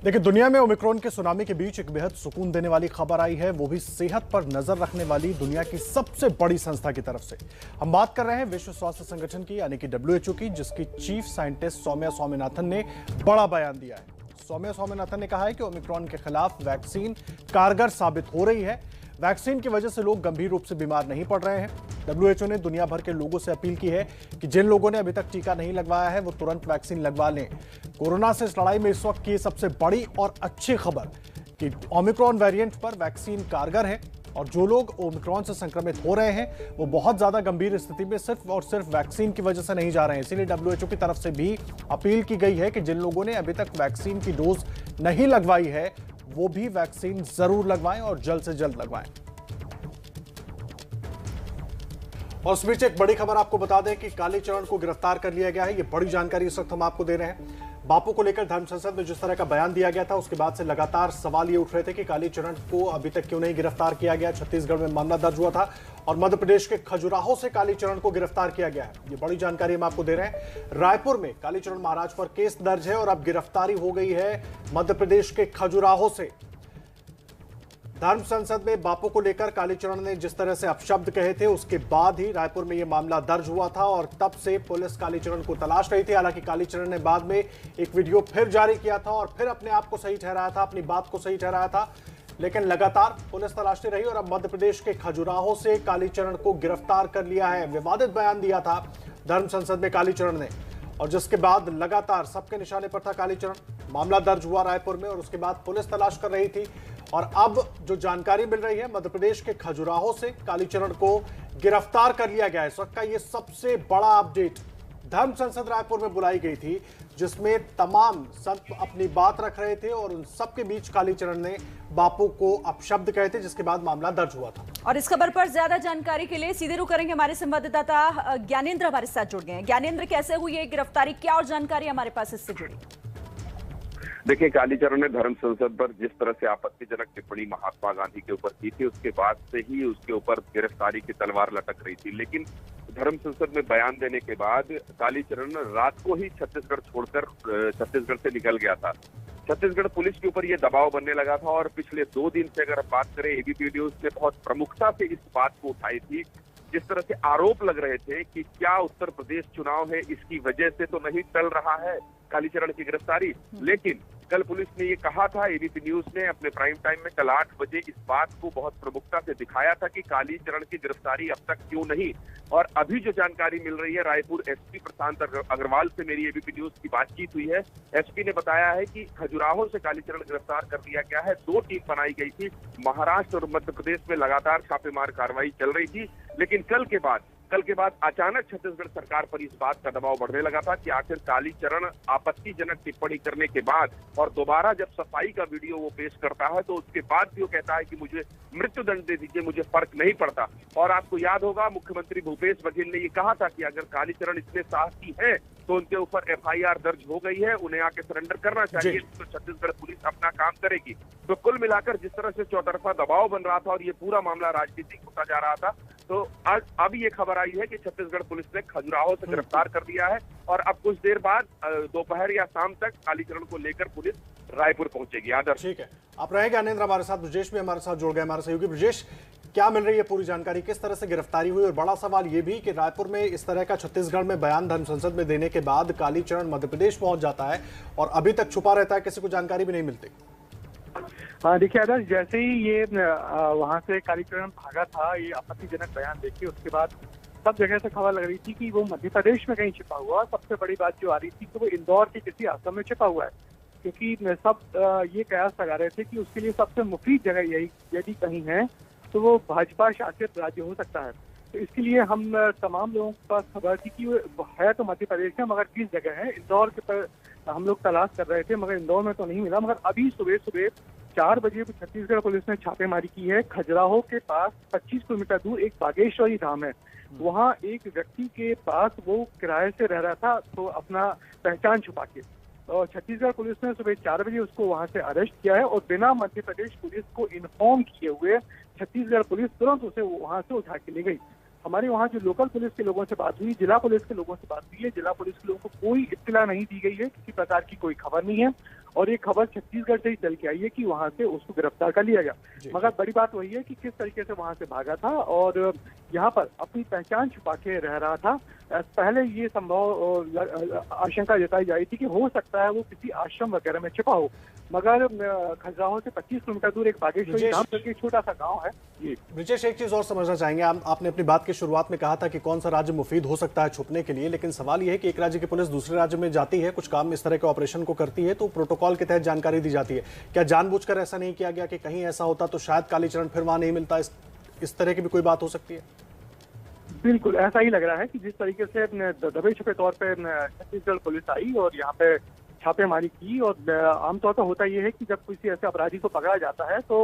देखिए, दुनिया में ओमिक्रॉन के सुनामी के बीच एक बेहद सुकून देने वाली खबर आई है, वो भी सेहत पर नजर रखने वाली दुनिया की सबसे बड़ी संस्था की तरफ से। हम बात कर रहे हैं विश्व स्वास्थ्य संगठन की यानी कि WHO की, जिसकी चीफ साइंटिस्ट सौम्या स्वामीनाथन ने बड़ा बयान दिया है। सौम्या स्वामीनाथन ने कहा है कि ओमिक्रॉन के खिलाफ वैक्सीन कारगर साबित हो रही है। वैक्सीन की वजह से लोग गंभीर रूप से बीमार नहीं पड़ रहे हैं। WHO ने दुनिया भर के लोगों से अपील की है कि जिन लोगों ने अभी तक टीका नहीं लगवाया है वो तुरंत वैक्सीन लगवा लें। कोरोना से इस लड़ाई में इस वक्त की सबसे बड़ी और अच्छी खबर कि ओमिक्रॉन वेरिएंट पर वैक्सीन कारगर है और जो लोग ओमिक्रॉन से संक्रमित हो रहे हैं वो बहुत ज्यादा गंभीर स्थिति में सिर्फ और सिर्फ वैक्सीन की वजह से नहीं जा रहे हैं। इसीलिए WHO की तरफ से भी अपील की गई है कि जिन लोगों ने अभी तक वैक्सीन की डोज नहीं लगवाई है वो भी वैक्सीन जरूर लगवाएं और जल्द से जल्द लगवाएं। और इस बीच एक बड़ी खबर आपको बता दें कि कालीचरण को गिरफ्तार कर लिया गया है। ये बड़ी जानकारी इस वक्त हम आपको दे रहे हैं। बापू को लेकर धर्म संसद में जिस तरह का बयान दिया गया था उसके बाद से लगातार सवाल ये उठ रहे थे कि कालीचरण को अभी तक क्यों नहीं गिरफ्तार किया गया। छत्तीसगढ़ में मामला दर्ज हुआ था और मध्य प्रदेश के खजुराहो से कालीचरण को गिरफ्तार किया गया है। ये बड़ी जानकारी हम आपको दे रहे हैं। रायपुर में कालीचरण महाराज पर केस दर्ज है और अब गिरफ्तारी हो गई है मध्य प्रदेश के खजुराहो से। धर्म संसद में बापू को लेकर कालीचरण ने जिस तरह से अपशब्द कहे थे उसके बाद ही रायपुर में यह मामला दर्ज हुआ था और तब से पुलिस कालीचरण को तलाश रही थी। हालांकि कालीचरण ने बाद में एक वीडियो फिर जारी किया था और फिर अपने आप को सही ठहराया था, अपनी बात को सही ठहराया था, लेकिन लगातार पुलिस तलाशती रही और अब मध्य प्रदेश के खजुराहो से कालीचरण को गिरफ्तार कर लिया है। विवादित बयान दिया था धर्म संसद में कालीचरण ने और जिसके बाद लगातार सबके निशाने पर था कालीचरण। मामला दर्ज हुआ रायपुर में और उसके बाद पुलिस तलाश कर रही थी और अब जो जानकारी मिल रही है मध्य प्रदेश के खजुराहो से कालीचरण को गिरफ्तार कर लिया गया है। इस वक्त का ये सबसे बड़ा अपडेट धर्म संसद रायपुर में बुलाई गई थी, जिसमें तमाम संत अपनी बात रख रहे थे और उन सबके बीच कालीचरण ने बापू को अपशब्द कहे थे, जिसके बाद मामला दर्ज हुआ था। और इस खबर पर ज्यादा जानकारी के लिए सीधे रुख करेंगे, हमारे संवाददाता ज्ञानेंद्र हमारे साथ जुड़ गए हैं। ज्ञानेंद्र, कैसे हुई है गिरफ्तारी, क्या और जानकारी हमारे पास इससे जुड़ी? देखिए, कालीचरण ने धर्म संसद पर जिस तरह से आपत्तिजनक टिप्पणी महात्मा गांधी के ऊपर की थी, उसके बाद से ही उसके ऊपर गिरफ्तारी की तलवार लटक रही थी। लेकिन धर्म संसद में बयान देने के बाद कालीचरण रात को ही छत्तीसगढ़ छोड़कर छत्तीसगढ़ से निकल गया था। छत्तीसगढ़ पुलिस के ऊपर ये दबाव बनने लगा था और पिछले 2 दिन से अगर बात करें, एबीपी न्यूज ने बहुत प्रमुखता से इस बात को उठाई थी। जिस तरह से आरोप लग रहे थे कि क्या उत्तर प्रदेश चुनाव है, इसकी वजह से तो नहीं टल रहा है कालीचरण की गिरफ्तारी। लेकिन कल पुलिस ने ये कहा था, एबीपी न्यूज ने अपने प्राइम टाइम में कल 8 बजे इस बात को बहुत प्रमुखता से दिखाया था कि कालीचरण की गिरफ्तारी अब तक क्यों नहीं। और अभी जो जानकारी मिल रही है, रायपुर एसपी प्रशांत अग्रवाल से मेरी एबीपी न्यूज की बातचीत हुई है। एसपी ने बताया है कि खजुराहो से कालीचरण गिरफ्तार कर लिया गया है। 2 टीम बनाई गई थी। महाराष्ट्र और मध्य प्रदेश में लगातार छापेमार कार्रवाई चल रही थी। लेकिन कल के बाद अचानक छत्तीसगढ़ सरकार पर इस बात का दबाव बढ़ने लगा था कि आखिर कालीचरण आपत्तिजनक टिप्पणी करने के बाद और दोबारा जब सफाई का वीडियो वो पेश करता है, तो उसके बाद भी वो कहता है कि मुझे मृत्युदंड दे दीजिए, मुझे फर्क नहीं पड़ता। और आपको याद होगा, मुख्यमंत्री भूपेश बघेल ने ये कहा था कि अगर कालीचरण इतने साहसी हैं तो उनके ऊपर एफआईआर दर्ज हो गई है, उन्हें आके सरेंडर करना चाहिए, तो छत्तीसगढ़ पुलिस अपना काम करेगी। तो कुल मिलाकर जिस तरह से चौतरफा दबाव बन रहा था और ये पूरा मामला राजनीतिक होता जा रहा था, तो अब ये खबर आई है कि छत्तीसगढ़ पुलिस ने खजुराहो से गिरफ्तार कर दिया है और अब कुछ देर बाद दोपहर या शाम तक कालीचरण को लेकर पुलिस रायपुर पहुंचेगी। आदर्श, ठीक है, आप रहेंगे ज्ञानेंद्र हमारे साथ। ब्रजेश भी हमारे साथ जुड़ गए, हमारे सहयोगी। ब्रजेश, क्या मिल रही है पूरी जानकारी, किस तरह से गिरफ्तारी हुई? और बड़ा सवाल ये भी कि रायपुर में इस तरह का छत्तीसगढ़ में बयान धर्म संसद में देने के बाद कालीचरण मध्य प्रदेश पहुंच जाता है और अभी तक छुपा रहता है, किसी को जानकारी भी नहीं मिलती। हाँ, देखिए आदर्श, जैसे ही ये वहाँ से कालीचरण भागा था, ये आपत्तिजनक बयान देखे, उसके बाद सब जगह से खबर लग रही थी कि वो मध्य प्रदेश में कहीं छिपा हुआ। सबसे बड़ी बात जो आ रही थी कि वो इंदौर के किसी आश्रम में छिपा हुआ है, क्योंकि सब ये कयास लगा रहे थे कि उसके लिए सबसे मुफीद जगह यही यदि कहीं है तो वो भाजपा शासित राज्य हो सकता है। तो इसके लिए हम तमाम लोगों के पास खबर थी कि वो है तो मध्य प्रदेश में, मगर किस जगह है। इंदौर के पर हम लोग तलाश कर रहे थे, मगर इंदौर में तो नहीं मिला। मगर अभी सुबह 4 बजे छत्तीसगढ़ पुलिस ने छापेमारी की है। खजुराहो के पास 25 किलोमीटर दूर एक बागेश्वरी धाम है, वहाँ एक व्यक्ति के पास वो किराए से रह रहा था, तो अपना पहचान छुपा के, और छत्तीसगढ़ पुलिस ने सुबह 4 बजे उसको वहाँ से अरेस्ट किया है और बिना मध्य प्रदेश पुलिस को इन्फॉर्म किए हुए छत्तीसगढ़ पुलिस तुरंत उसे वहाँ से उठा के ले गई। हमारे वहाँ जो लोकल पुलिस के लोगों से बात हुई, जिला पुलिस के लोगों से बात हुई है, जिला पुलिस के लोगों को कोई इत्तला नहीं दी गई है, किसी प्रकार की कोई खबर नहीं है और ये खबर छत्तीसगढ़ से ही चल के आई है कि वहाँ से उसको गिरफ्तार कर लिया गया। मगर बड़ी बात वही है कि किस तरीके से वहाँ से भागा था और यहाँ पर अपनी पहचान छुपा के रह रहा था। पहले ये संभव आशंका जताई जा रही थी कि हो सकता है वो किसी आश्रम वगैरह में छिपा हो, मगर खजुराहो से 25 किलोमीटर दूर एक बागेश्वरी धाम करके छोटा सा गांव है। ये ब्रिजेश, एक चीज और समझना चाहेंगे, आपने अपनी बात की शुरुआत में कहा था कि कौन सा राज्य मुफीद हो सकता है छुपने के लिए, लेकिन सवाल यह है कि एक राज्य की पुलिस दूसरे राज्य में जाती है, कुछ काम इस तरह के ऑपरेशन को करती है, तो प्रोटोकॉल के तहत जानकारी दी जाती है। क्या जानबूझकर ऐसा नहीं किया गया कि कहीं ऐसा होता तो शायद कालीचरण फिर वहां नहीं मिलता? इस तरह की भी कोई बात हो सकती है? बिल्कुल ऐसा ही लग रहा है कि जिस तरीके से दबे छुपे तौर पे छत्तीसगढ़ पुलिस आई और यहाँ पे छापेमारी की, और आमतौर पर होता यह है कि जब किसी ऐसे अपराधी को पकड़ा जाता है तो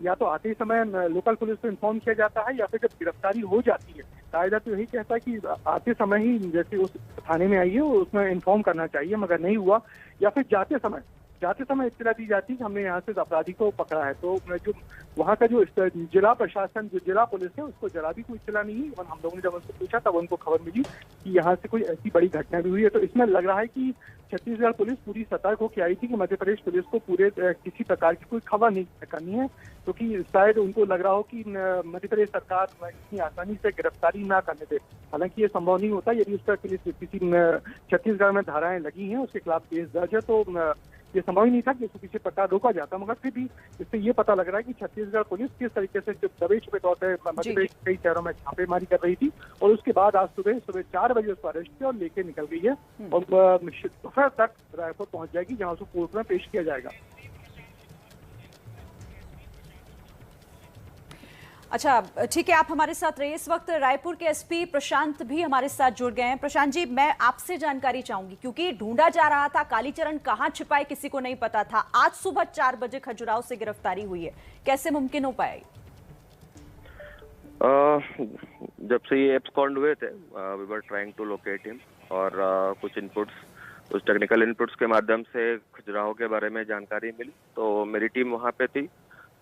या तो आते ही समय लोकल पुलिस को इन्फॉर्म किया जाता है या फिर जब गिरफ्तारी हो जाती है, कायदा तो यही कहता है कि आते समय ही जैसे उस थाने में आई है उसमें इन्फॉर्म करना चाहिए, मगर नहीं हुआ। या फिर जाते समय इत्तला दी जाती कि हमने यहाँ से अपराधी को पकड़ा है, तो जो वहाँ का जो जिला प्रशासन, जो जिला पुलिस है, उसको जरा भी कोई इत्तला नहीं है। हम लोगों ने जब उनसे पूछा तब उनको खबर मिली कि यहाँ से कोई ऐसी बड़ी घटना भी हुई है। तो इसमें लग रहा है कि छत्तीसगढ़ पुलिस पूरी सतर्क होकर आई थी कि मध्य प्रदेश पुलिस को पूरे किसी प्रकार की कोई खबर नहीं करनी है, क्योंकि शायद उनको लग रहा हो कि मध्य प्रदेश सरकार इतनी आसानी से गिरफ्तारी ना करने दे। हालांकि ये संभव नहीं होता, यदि उस पर पुलिस किसी छत्तीसगढ़ में धाराएं लगी हैं, उसके खिलाफ केस दर्ज है, तो ये संभव ही नहीं था कि इसको किसी प्रकार रोका जाता। मगर फिर भी इससे ये पता लग रहा है कि छत्तीसगढ़ पुलिस किस तरीके से दबे छुपे तौर पर मध्य प्रदेश के कई शहरों में छापेमारी कर रही थी और उसके बाद आज सुबह 4 बजे उसको अरेस्ट किया और लेके निकल गई है और दोपहर तक रायपुर पहुंच जाएगी, जहां उसको कोर्ट में पेश किया जाएगा। अच्छा ठीक है, आप हमारे साथ रहिए। इस वक्त रायपुर के एसपी प्रशांत भी हमारे साथ जुड़ गए हैं। प्रशांत जी, मैं आपसे जानकारी चाहूंगी क्योंकि ढूंढा जा रहा था कालीचरण कहां छिपा है किसी को नहीं पता था। आज सुबह 4 बजे खजुराहो से गिरफ्तारी हुई है, कैसे मुमकिन हो पाया? जब से ये एब्सकॉन्ड हुए थे we were trying to locate him और कुछ कुछ टेक्निकल इनपुट्स के माध्यम से खजुराहो के बारे में जानकारी मिली, तो मेरी टीम वहाँ पे थी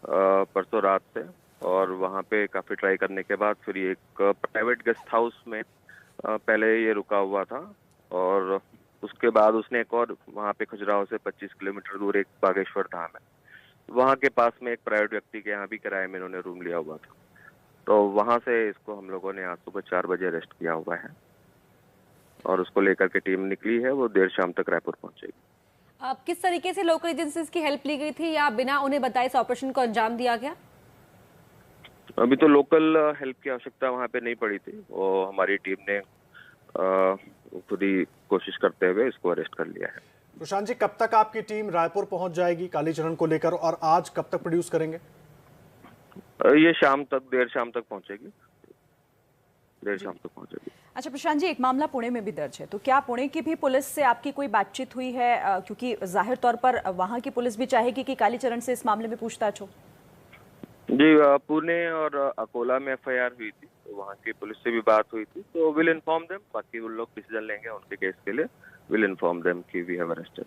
परसों रात से, और वहाँ पे काफ़ी ट्राई करने के बाद फिर एक प्राइवेट गेस्ट हाउस में पहले ये रुका हुआ था, और उसके बाद उसने एक और वहाँ पे खजुराहो से 25 किलोमीटर दूर एक बागेश्वर धाम है, वहाँ के पास में एक प्राइवेट व्यक्ति के यहाँ भी किराए में इन्होंने रूम लिया हुआ था। तो वहाँ से इसको हम लोगों ने आज सुबह 4 बजे अरेस्ट किया हुआ है और उसको लेकर के टीम निकली है। वो देर शाम तक रायपुर पहुंचेगी। किस तरीके से लोकल एजेंसीज की हेल्प ली गई थी या बिना उन्हें बताए इस ऑपरेशन को अंजाम दिया गया? अभी तो लोकल हेल्प की आवश्यकता वहाँ पे नहीं पड़ी थी, वो हमारी टीम ने खुद ही कोशिश करते हुए इसको अरेस्ट कर लिया है। प्रशांत जी, कब तक आपकी टीम रायपुर पहुंच जाएगी कालीचरण को लेकर, और आज कब तक प्रोड्यूस करेंगे? ये शाम तक, देर शाम तक पहुंचेगी, देर शाम तक पहुंचेगी। अच्छा प्रशांत जी, एक मामला पुणे में भी दर्ज है, तो क्या पुणे की भी पुलिस से आपकी कोई बातचीत हुई है? क्योंकि जाहिर तौर पर वहां की पुलिस भी चाहेगी कि कालीचरण से इस मामले में पूछताछ हो। जी, पुणे और अकोला में एफआईआर हुई थी, तो वहाँ की पुलिस से भी बात हुई थी, तो विल इन्फॉर्म देम। बाकी उन लोग डिसीजन लेंगे उनके केस के लिए, विल इन्फॉर्म देम कि वी हैव अरेस्टेड।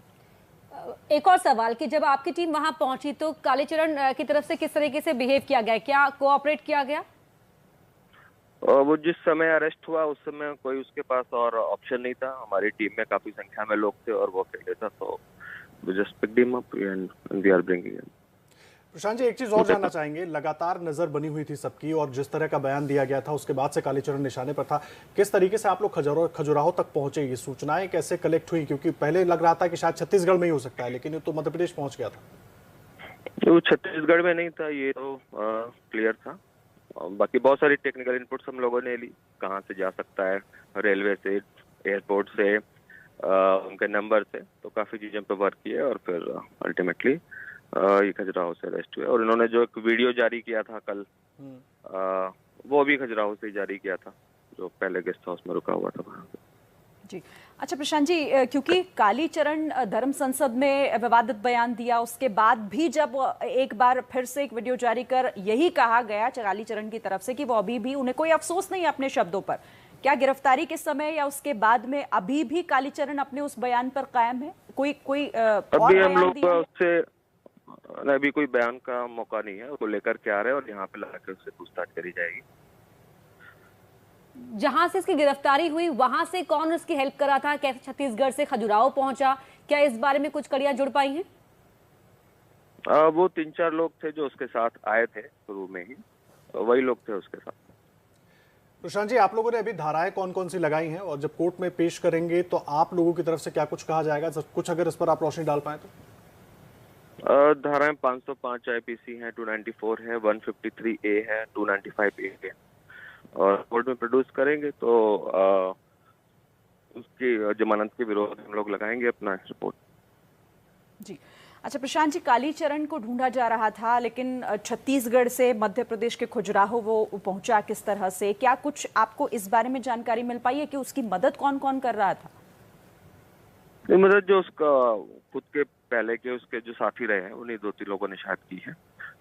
एक और सवाल कि जब आपकी टीम वहां पहुंची तो कालीचरण की तरफ से किस तरीके से बिहेव किया गया, क्या कोऑपरेट किया गया? वो जिस समय अरेस्ट हुआ उस समय कोई उसके पास और ऑप्शन नहीं था। हमारी टीम में काफी संख्या में लोग थे और वो अकेले था, तो we just picked him up and we are bringing him. Prashant ji, एक चीज और जानना चाहेंगे, लगातार नजर बनी हुई थी सबकी और जिस तरह का बयान दिया गया था उसके बाद से कालीचरण निशाने पर था, किस तरीके से आप लोग खजुराहो तक पहुंचे, ये सूचनाएं कैसे कलेक्ट हुई? क्योंकि पहले लग रहा था कि शायद छत्तीसगढ़ में ही हो सकता है, लेकिन ये तो मध्य प्रदेश पहुंच गया था। वो छत्तीसगढ़ में नहीं था, ये तो क्लियर था। बाकी बहुत सारी टेक्निकल इनपुट्स हम लोगों ने ली, कहाँ से जा सकता है, रेलवे से, एयरपोर्ट से, उनके नंबर से, तो काफी चीजें पे वर्क किए और फिर अल्टीमेटली ये खजुराहो से अरेस्ट हुए। और इन्होंने जो एक वीडियो जारी किया था कल, वो भी खजुराहो से जारी किया था, जो पहले गेस्ट हाउस में रुका हुआ था वहाँ पे। जी अच्छा प्रशांत जी, क्योंकि कालीचरण धर्म संसद में विवादित बयान दिया, उसके बाद भी जब एक बार फिर से एक वीडियो जारी कर यही कहा गया कालीचरण की तरफ से कि वो अभी भी उन्हें कोई अफसोस नहीं है अपने शब्दों पर, क्या गिरफ्तारी के समय या उसके बाद में अभी भी कालीचरण अपने उस बयान पर कायम है? कोई अभी हम लोग उससे अभी कोई बयान का मौका नहीं है, उसको लेकर के आ रहे हैं और यहाँ पे लाकर उससे पूछताछ करी जाएगी। जहां से इसकी गिरफ्तारी हुई वहां से कौन उसकी हेल्प कर रहा था, कैसे छत्तीसगढ़ से खजुराहो पहुंचा, क्या इस बारे में कुछ कड़ियां जुड़ पाई हैं? वो 3-4 लोग थे जो उसके साथ आए थे शुरू में ही, वही लोग थे उसके साथ। प्रशांत जी, आप लोगों ने अभी धाराएं कौन कौन सी लगाई हैं और जब कोर्ट में पेश करेंगे तो आप लोगों की तरफ से क्या कुछ कहा जाएगा, कुछ अगर इस पर आप रोशनी डाल पाए तो? धाराएं 505 आईपीसी है, 294 है, 153A है, 295A है, और कोर्ट में प्रोड्यूस करेंगे तो उसकी जमानत के विरोध हम लोग लगाएंगे अपना रिपोर्ट। जी अच्छा प्रशांत जी, कालीचरण को ढूंढा जा रहा था लेकिन छत्तीसगढ़ से मध्य प्रदेश के खजुराहो वो पहुंचा किस तरह से, क्या कुछ आपको इस बारे में जानकारी मिल पाई है कि उसकी मदद कौन कौन कर रहा था? मदद जो उसका खुद के पहले के उसके जो साथी रहे हैं उन्हीं 2-3 लोगों ने शायद की है।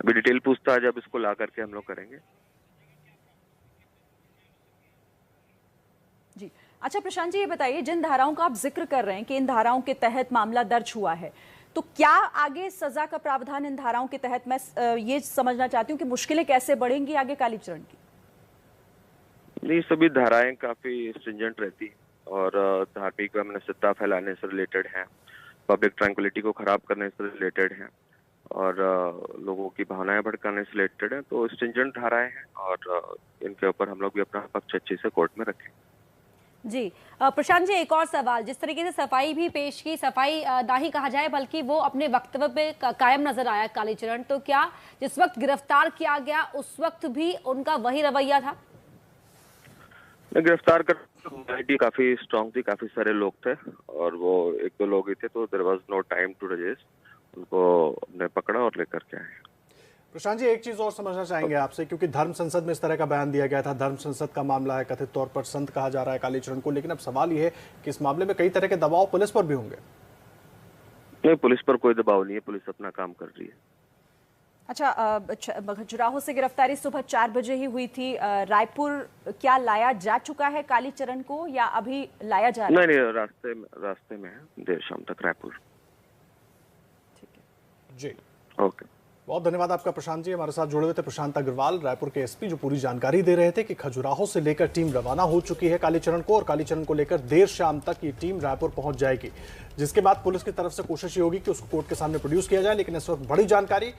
अभी डिटेल पूछताछ जब इसको ला करके हम लोग करेंगे। जी अच्छा प्रशांत जी, ये बताइए, जिन धाराओं का आप जिक्र कर रहे हैं कि इन धाराओं के तहत मामला दर्ज हुआ है, तो क्या आगे सजा का प्रावधान इन धाराओं के तहत, मैं ये समझना चाहती हूँ कि मुश्किलें कैसे बढ़ेंगी आगे कालीचरण की? नहीं, सभी धाराएं काफी स्ट्रिंजेंट रहती हैं और धार्मिक अनिश्चितता फैलाने से रिलेटेड है, पब्लिक ट्रैंक्विलिटी को खराब करने से रिलेटेड है और लोगों की भावनाएं भड़काने से रिलेटेड है, तो स्ट्रिंजेंट धाराएं हैं और इनके ऊपर हम लोग भी अपना पक्ष अच्छे से कोर्ट में रखें। जी प्रशांत जी, एक और सवाल, जिस तरीके से सफाई भी पेश की, सफाई ना ही कहा जाए बल्कि वो अपने वक्तव्य पे कायम नजर आया कालीचरण, तो क्या जिस वक्त गिरफ्तार किया गया उस वक्त भी उनका वही रवैया था? गिरफ्तार कर कम्युनिटी काफी स्ट्रांग थी, काफी सारे लोग थे और वो 1-2 लोग ही थे, तो there was no time to resist, उनको हमने पकड़ा और लेकर के आए। प्रशांत जी, एक चीज और समझना चाहेंगे आपसे, क्योंकि धर्म संसद में इस तरह का बयान दिया गया था, धर्म संसद का मामला है, कथित तौर पर संत कहा जा रहा है कालीचरण को, लेकिन अब सवाल यह है कि इस मामले में कई तरह के दबाव पुलिस पर भी होंगे। नहीं, पुलिस पर कोई दबाव नहीं है, पुलिस अपना काम कर रही है। अच्छा, खजुराहो से गिरफ्तारी सुबह 4 बजे ही हुई थी। रायपुर क्या लाया जा चुका है कालीचरण को या अभी लाया जा रहा है? नहीं, रास्ते में है, देर शाम तक रायपुर। ठीक है जी, ओके, बहुत धन्यवाद आपका प्रशांत जी। हमारे साथ जुड़े हुए थे प्रशांत अग्रवाल, रायपुर के एसपी, जो पूरी जानकारी दे रहे थे कि खजुराहो से लेकर टीम रवाना हो चुकी है कालीचरण को, और कालीचरण को लेकर देर शाम तक ये टीम रायपुर पहुंच जाएगी, जिसके बाद पुलिस की तरफ से कोशिश ये होगी कि उसको कोर्ट के सामने प्रोड्यूस किया जाए। लेकिन इस वक्त बड़ी जानकारी,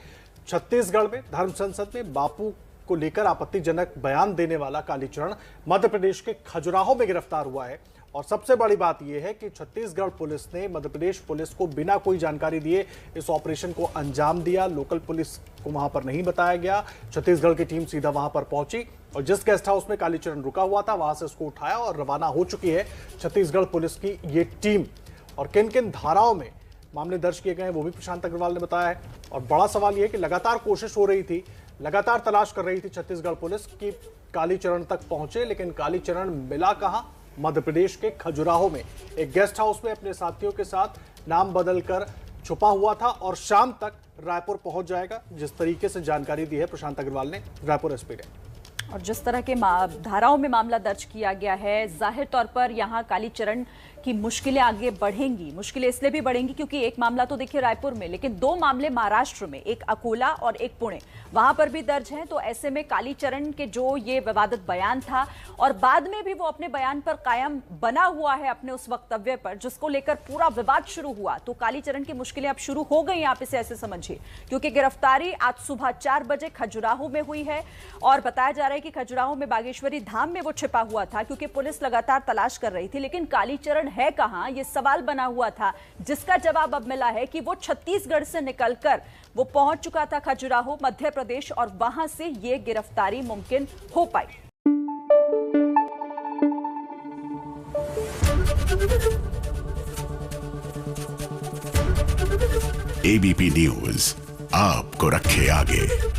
छत्तीसगढ़ में धर्म संसद में बापू को लेकर आपत्तिजनक बयान देने वाला कालीचरण मध्य प्रदेश के खजुराहो में गिरफ्तार हुआ है। और सबसे बड़ी बात यह है कि छत्तीसगढ़ पुलिस ने मध्य प्रदेश पुलिस को बिना कोई जानकारी दिए इस ऑपरेशन को अंजाम दिया। लोकल पुलिस को वहां पर नहीं बताया गया, छत्तीसगढ़ की टीम सीधा वहां पर पहुंची और जिस गेस्ट हाउस में कालीचरण रुका हुआ था वहां से उसको उठाया और रवाना हो चुकी है छत्तीसगढ़ पुलिस की ये टीम। और किन किन धाराओं में मामले दर्ज किए गए हैं वो भी प्रशांत अग्रवाल ने बताया है। और बड़ा सवाल यह कि लगातार कोशिश हो रही थी, लगातार तलाश कर रही थी छत्तीसगढ़ पुलिस की कालीचरण तक पहुंचे, लेकिन कालीचरण मिला कहां? मध्य प्रदेश के खजुराहो में एक गेस्ट हाउस में अपने साथियों के साथ नाम बदलकर छुपा हुआ था और शाम तक रायपुर पहुंच जाएगा, जिस तरीके से जानकारी दी है प्रशांत अग्रवाल ने, रायपुर एसपी ने। और जिस तरह के धाराओं में मामला दर्ज किया गया है, जाहिर तौर पर यहाँ कालीचरण की मुश्किलें आगे बढ़ेंगी। मुश्किलें इसलिए भी बढ़ेंगी क्योंकि एक मामला तो देखिए रायपुर में, लेकिन 2 मामले महाराष्ट्र में, एक अकोला और एक पुणे, वहां पर भी दर्ज हैं। तो ऐसे में कालीचरण के जो ये विवादित बयान था और बाद में भी वो अपने बयान पर कायम बना हुआ है, अपने उस वक्तव्य पर जिसको लेकर पूरा विवाद शुरू हुआ, तो कालीचरण की मुश्किलें अब शुरू हो गई। आप इसे ऐसे समझिए, क्योंकि गिरफ्तारी आज सुबह 4 बजे खजुराहो में हुई है और बताया जा रहा है कि खजुराहो में बागेश्वरी धाम में वो छिपा हुआ था, क्योंकि पुलिस लगातार तलाश कर रही थी। लेकिन कालीचरण है कहां, ये सवाल बना हुआ था, जिसका जवाब अब मिला है कि वो छत्तीसगढ़ से निकलकर वो पहुंच चुका था खजुराहो, मध्य प्रदेश, और वहां से ये गिरफ्तारी मुमकिन हो पाई। एबीपी न्यूज आपको रखे आगे।